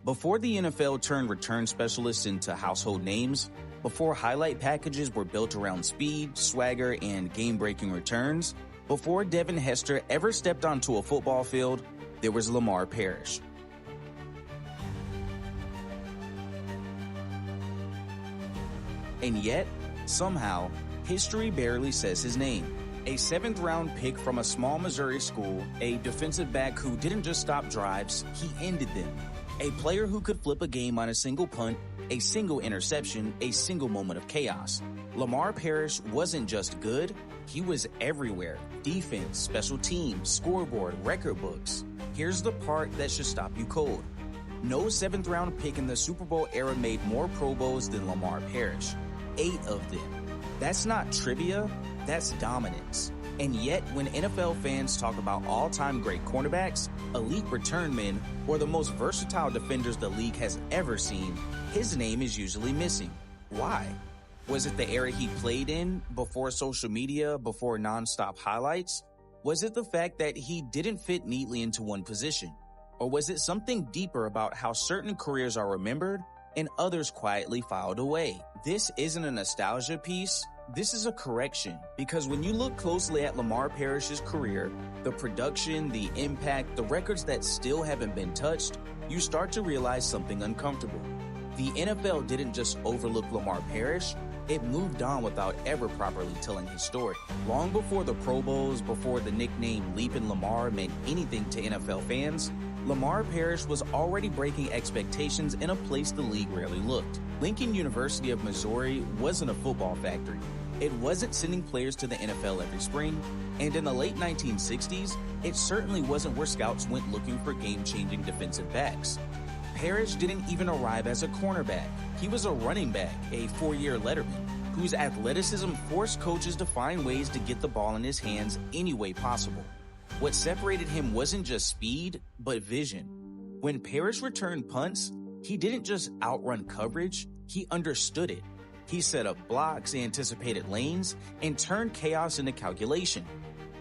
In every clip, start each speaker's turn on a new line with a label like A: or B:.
A: Before the NFL turned return specialists into household names, before highlight packages were built around speed, swagger, and game-breaking returns, before Devin Hester ever stepped onto a football field, there was Lemar Parrish. And yet, somehow, history barely says his name. A 7th-round pick from a small Missouri school, a defensive back who didn't just stop drives, he ended them. A player who could flip a game on a single punt, a single interception, a single moment of chaos. Lemar Parrish wasn't just good, he was everywhere. Defense, special teams, scoreboard, record books. Here's the part that should stop you cold. No 7th-round pick in the Super Bowl era made more Pro Bowls than Lemar Parrish. 8 of them. That's not trivia, that's dominance. And yet, when NFL fans talk about all-time great cornerbacks, elite return men, or the most versatile defenders the league has ever seen, his name is usually missing. Why? Was it the era he played in, before social media, before non-stop highlights? Was it the fact that he didn't fit neatly into one position? Or was it something deeper about how certain careers are remembered and others quietly filed away? This isn't a nostalgia piece. This is a correction, because when you look closely at Lemar Parrish's career, the production, the impact, the records that still haven't been touched, you start to realize something uncomfortable. The NFL didn't just overlook Lemar Parrish, it moved on without ever properly telling his story. Long before the Pro Bowls, before the nickname Leapin' Lemar meant anything to NFL fans, Lemar Parrish was already breaking expectations in a place the league rarely looked. Lincoln University of Missouri wasn't a football factory. It wasn't sending players to the NFL every spring, and in the late 1960s, it certainly wasn't where scouts went looking for game-changing defensive backs. Parrish didn't even arrive as a cornerback. He was a running back, a 4-year letterman, whose athleticism forced coaches to find ways to get the ball in his hands any way possible. What separated him wasn't just speed, but vision. When Parrish returned punts, he didn't just outrun coverage, he understood it. He set up blocks, anticipated lanes, and turned chaos into calculation.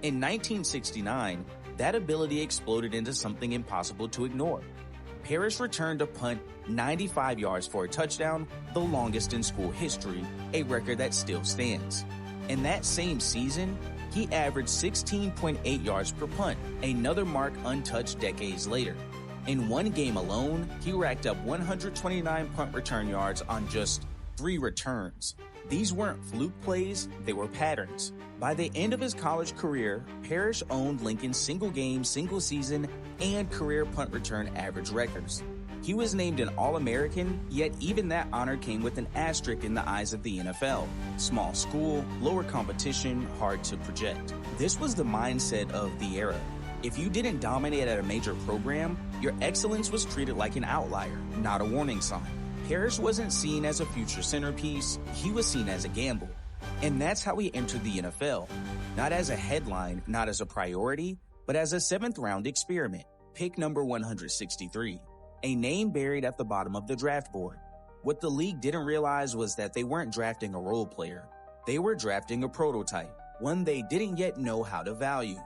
A: In 1969, that ability exploded into something impossible to ignore. Parrish returned a punt 95 yards for a touchdown, the longest in school history, a record that still stands. In that same season, he averaged 16.8 yards per punt, another mark untouched decades later. In one game alone, he racked up 129 punt return yards on just 3 returns. These weren't fluke plays, they were patterns. By the end of his college career, Parrish owned Lincoln's single-game, single-season, and career punt return average records. He was named an All-American, yet even that honor came with an asterisk in the eyes of the NFL. Small school, lower competition, hard to project. This was the mindset of the era. If you didn't dominate at a major program, your excellence was treated like an outlier, not a warning sign. Parrish wasn't seen as a future centerpiece, he was seen as a gamble. And that's how he entered the NFL. Not as a headline, not as a priority, but as a 7th-round experiment. Pick number 163. A name buried at the bottom of the draft board. What the league didn't realize was that they weren't drafting a role player. They were drafting a prototype, one they didn't yet know how to value.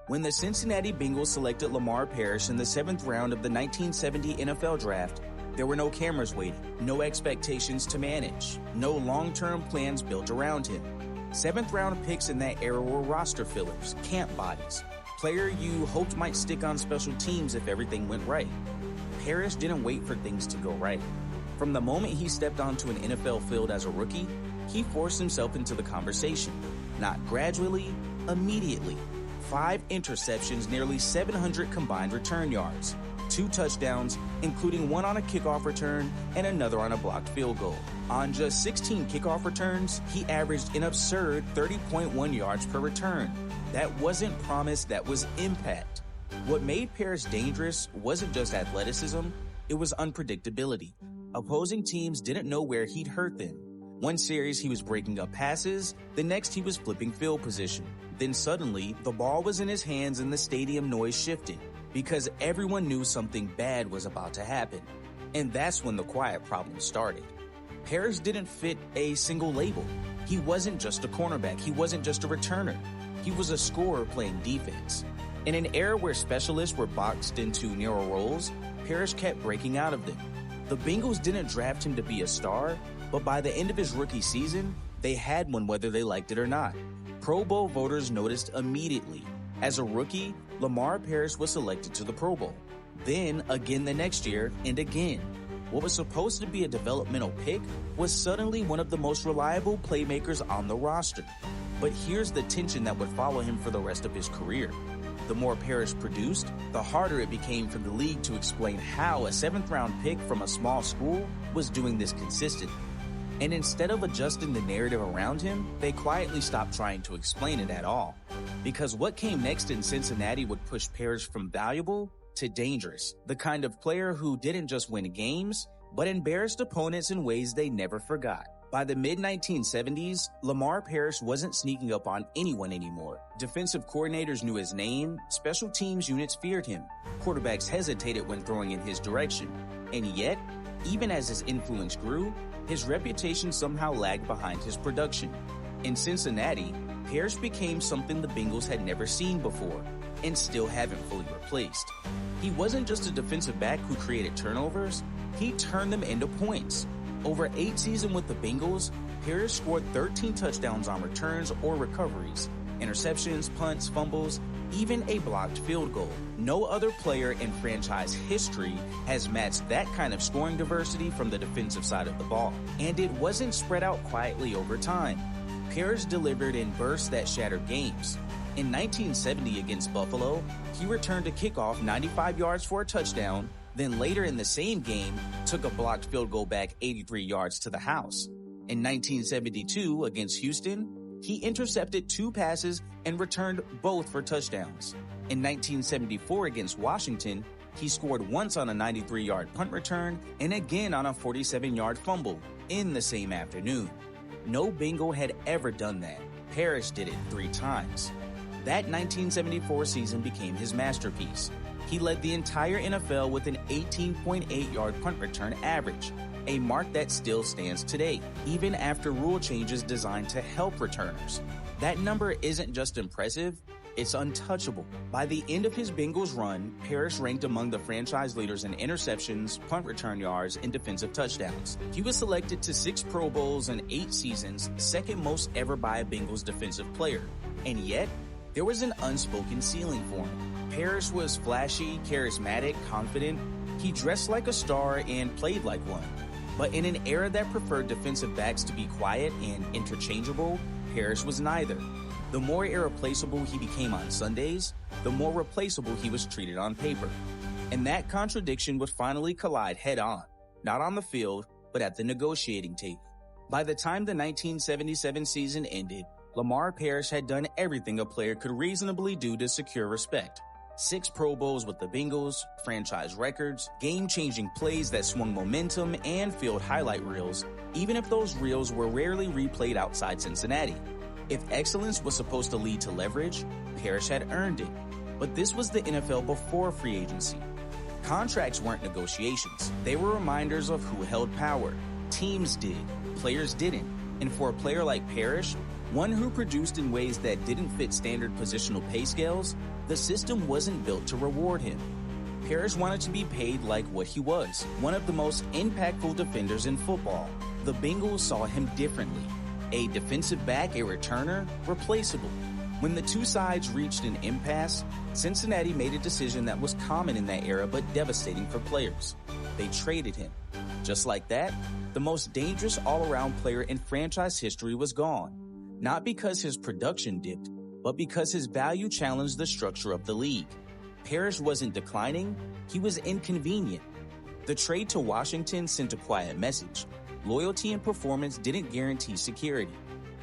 A: When the Cincinnati Bengals selected Lemar Parrish in the 7th round of the 1970 NFL Draft, there were no cameras waiting, no expectations to manage, no long-term plans built around him. 7th-round picks in that era were roster fillers, camp bodies, player you hoped might stick on special teams if everything went right. Parrish didn't wait for things to go right. From the moment he stepped onto an NFL field as a rookie, he forced himself into the conversation. Not gradually, immediately. 5 interceptions, nearly 700 combined return yards. 2 touchdowns, including one on a kickoff return and another on a blocked field goal. On just 16 kickoff returns, he averaged an absurd 30.1 yards per return. That wasn't promise, that was impact. What made Parrish dangerous wasn't just athleticism, it was unpredictability. Opposing teams didn't know where he'd hurt them. One series he was breaking up passes, the next he was flipping field position. Then suddenly, the ball was in his hands and the stadium noise shifted, because everyone knew something bad was about to happen. And that's when the quiet problem started. Parrish didn't fit a single label. He wasn't just a cornerback, he wasn't just a returner. He was a scorer playing defense. In an era where specialists were boxed into narrow roles, Parrish kept breaking out of them. The Bengals didn't draft him to be a star, but by the end of his rookie season, they had one whether they liked it or not. Pro Bowl voters noticed immediately. As a rookie, Lemar Parrish was selected to the Pro Bowl. Then, again the next year, and again. What was supposed to be a developmental pick was suddenly one of the most reliable playmakers on the roster. But here's the tension that would follow him for the rest of his career. The more Parrish produced, the harder it became for the league to explain how a 7th-round pick from a small school was doing this consistently. And instead of adjusting the narrative around him, they quietly stopped trying to explain it at all. Because what came next in Cincinnati would push Parrish from valuable to dangerous, the kind of player who didn't just win games, but embarrassed opponents in ways they never forgot. By the mid-1970s, Lemar Parrish wasn't sneaking up on anyone anymore. Defensive coordinators knew his name, special teams units feared him, quarterbacks hesitated when throwing in his direction. And yet, even as his influence grew, his reputation somehow lagged behind his production. In Cincinnati, Parrish became something the Bengals had never seen before, and still haven't fully replaced. He wasn't just a defensive back who created turnovers, he turned them into points. Over 8 seasons with the Bengals, Parrish scored 13 touchdowns on returns or recoveries, interceptions, punts, fumbles, even a blocked field goal. No other player in franchise history has matched that kind of scoring diversity from the defensive side of the ball. And it wasn't spread out quietly over time. Parrish delivered in bursts that shattered games. In 1970 against Buffalo, he returned a kickoff 95 yards for a touchdown, then later in the same game, took a blocked field goal back 83 yards to the house. In 1972 against Houston, he intercepted 2 passes and returned both for touchdowns. In 1974 against Washington, he scored once on a 93-yard punt return and again on a 47-yard fumble in the same afternoon. No Bengal had ever done that. Parrish did it 3 times. That 1974 season became his masterpiece. He led the entire NFL with an 18.8-yard punt return average, a mark that still stands today, even after rule changes designed to help returners. That number isn't just impressive, it's untouchable. By the end of his Bengals run, Parrish ranked among the franchise leaders in interceptions, punt return yards, and defensive touchdowns. He was selected to 6 Pro Bowls in 8 seasons, second most ever by a Bengals defensive player. And yet, there was an unspoken ceiling for him. Parrish was flashy, charismatic, confident. He dressed like a star and played like one. But in an era that preferred defensive backs to be quiet and interchangeable, Parrish was neither. The more irreplaceable he became on Sundays, the more replaceable he was treated on paper. And that contradiction would finally collide head-on, not on the field, but at the negotiating table. By the time the 1977 season ended, Lemar Parrish had done everything a player could reasonably do to secure respect. 6 Pro Bowls with the Bengals, franchise records, game-changing plays that swung momentum, and field highlight reels, even if those reels were rarely replayed outside Cincinnati. If excellence was supposed to lead to leverage, Parrish had earned it. But this was the NFL before free agency. Contracts weren't negotiations. They were reminders of who held power. Teams did, players didn't. And for a player like Parrish, one who produced in ways that didn't fit standard positional pay scales, the system wasn't built to reward him. Parrish wanted to be paid like what he was, one of the most impactful defenders in football. The Bengals saw him differently. A defensive back, a returner, replaceable. When the two sides reached an impasse, Cincinnati made a decision that was common in that era but devastating for players. They traded him. Just like that, the most dangerous all-around player in franchise history was gone. Not because his production dipped, but because his value challenged the structure of the league. Parrish wasn't declining, he was inconvenient. The trade to Washington sent a quiet message. Loyalty and performance didn't guarantee security.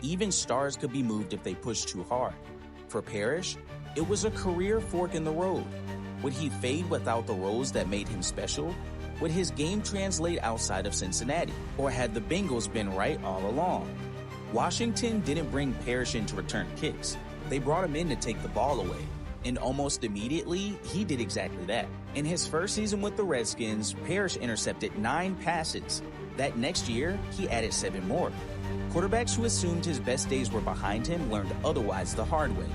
A: Even stars could be moved if they pushed too hard. For Parrish, it was a career fork in the road. Would he fade without the roles that made him special? Would his game translate outside of Cincinnati? Or had the Bengals been right all along? Washington didn't bring Parrish in to return kicks. They brought him in to take the ball away. And almost immediately, he did exactly that. In his first season with the Redskins, Parrish intercepted 9 passes. That next year, he added 7 more. Quarterbacks who assumed his best days were behind him learned otherwise the hard way.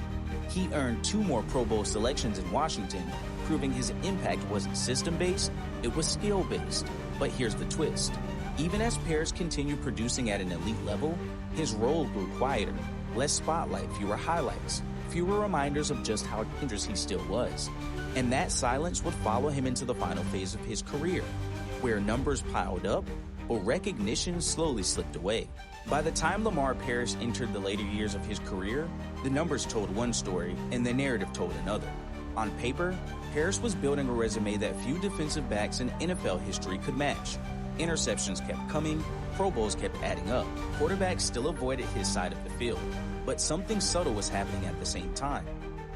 A: He earned 2 more Pro Bowl selections in Washington, proving his impact wasn't system-based, it was skill-based. But here's the twist. Even as Parrish continued producing at an elite level, his role grew quieter. Less spotlight, fewer highlights, fewer reminders of just how dangerous he still was. And that silence would follow him into the final phase of his career, where numbers piled up, but recognition slowly slipped away. By the time Lemar Parrish entered the later years of his career, the numbers told one story and the narrative told another. On paper, Parrish was building a resume that few defensive backs in NFL history could match. Interceptions kept coming, Pro Bowls kept adding up, quarterbacks still avoided his side of the field. But something subtle was happening at the same time.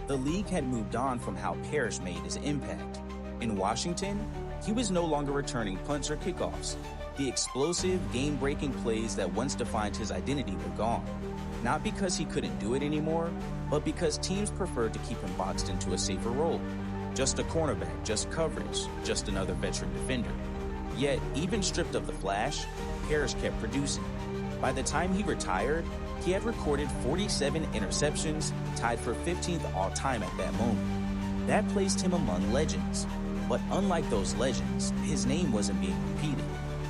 A: The league had moved on from how Parrish made his impact. In Washington, he was no longer returning punts or kickoffs. The explosive, game-breaking plays that once defined his identity were gone. Not because he couldn't do it anymore, but because teams preferred to keep him boxed into a safer role. Just a cornerback, just coverage, just another veteran defender. Yet, even stripped of the flash, Parrish kept producing. By the time he retired, he had recorded 47 interceptions, tied for 15th all-time at that moment. That placed him among legends. But unlike those legends, his name wasn't being repeated.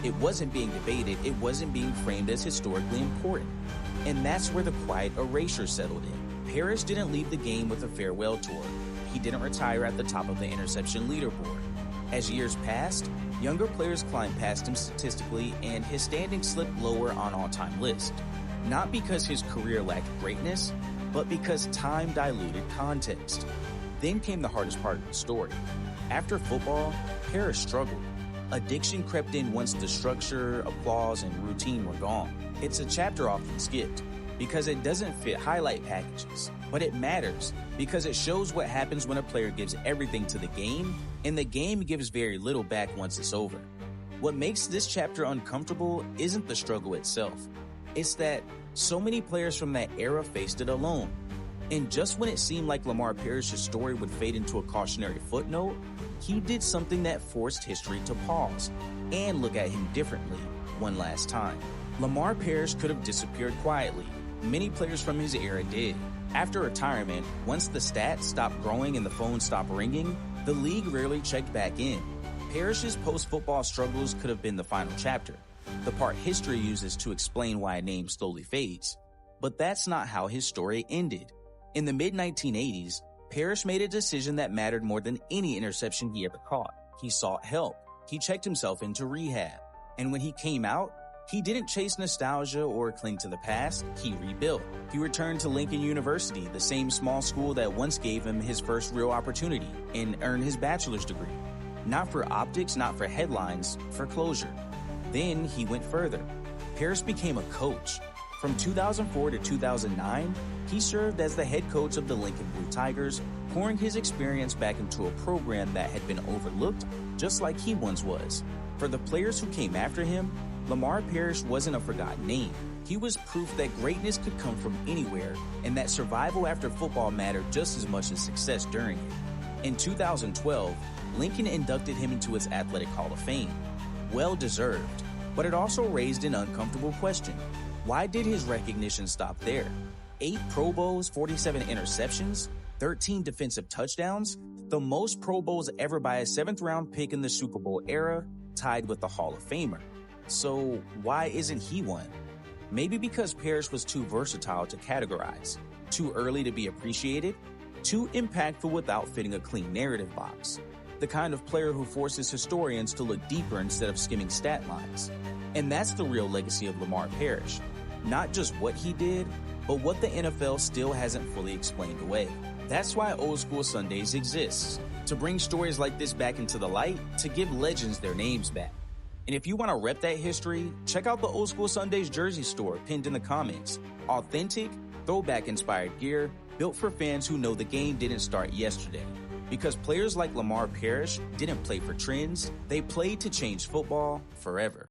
A: It wasn't being debated, it wasn't being framed as historically important. And that's where the quiet erasure settled in. Parrish didn't leave the game with a farewell tour. He didn't retire at the top of the interception leaderboard. As years passed, younger players climbed past him statistically, and his standing slipped lower on all-time lists. Not because his career lacked greatness, but because time diluted context. Then came the hardest part of the story. After football, Parrish struggled. Addiction crept in once the structure, applause, and routine were gone. It's a chapter often skipped because it doesn't fit highlight packages, but it matters because it shows what happens when a player gives everything to the game, and the game gives very little back once it's over. What makes this chapter uncomfortable isn't the struggle itself. It's that so many players from that era faced it alone. And just when it seemed like Lemar Parrish's story would fade into a cautionary footnote, he did something that forced history to pause and look at him differently one last time. Lemar Parrish could have disappeared quietly. Many players from his era did. After retirement, once the stats stopped growing and the phone stopped ringing, the league rarely checked back in. Parrish's post-football struggles could have been the final chapter, the part history uses to explain why a name slowly fades. But that's not how his story ended. In the mid-1980s, Parrish made a decision that mattered more than any interception he ever caught. He sought help. He checked himself into rehab. And when he came out, he didn't chase nostalgia or cling to the past. He rebuilt. He returned to Lincoln University, the same small school that once gave him his first real opportunity, and earned his bachelor's degree. Not for optics, not for headlines, for closure. Then he went further. Parrish became a coach. From 2004 to 2009, he served as the head coach of the Lincoln Blue Tigers, pouring his experience back into a program that had been overlooked, just like he once was. For the players who came after him, Lemar Parrish wasn't a forgotten name. He was proof that greatness could come from anywhere, and that survival after football mattered just as much as success during it. In 2012, Lincoln inducted him into its Athletic Hall of Fame. Well deserved, but it also raised an uncomfortable question. Why did his recognition stop there? 8 Pro Bowls, 47 interceptions, 13 defensive touchdowns, the most Pro Bowls ever by a 7th-round pick in the Super Bowl era, tied with the Hall of Famer. So why isn't he one? Maybe because Parrish was too versatile to categorize, too early to be appreciated, too impactful without fitting a clean narrative box. The kind of player who forces historians to look deeper instead of skimming stat lines. And that's the real legacy of Lemar Parrish. Not just what he did, but what the NFL still hasn't fully explained away. That's why Old School Sundays exists, to bring stories like this back into the light, to give legends their names back. And if you want to rep that history, check out the Old School Sundays jersey store pinned in the comments. Authentic, throwback-inspired gear, built for fans who know the game didn't start yesterday. Because players like Lemar Parrish didn't play for trends, they played to change football forever.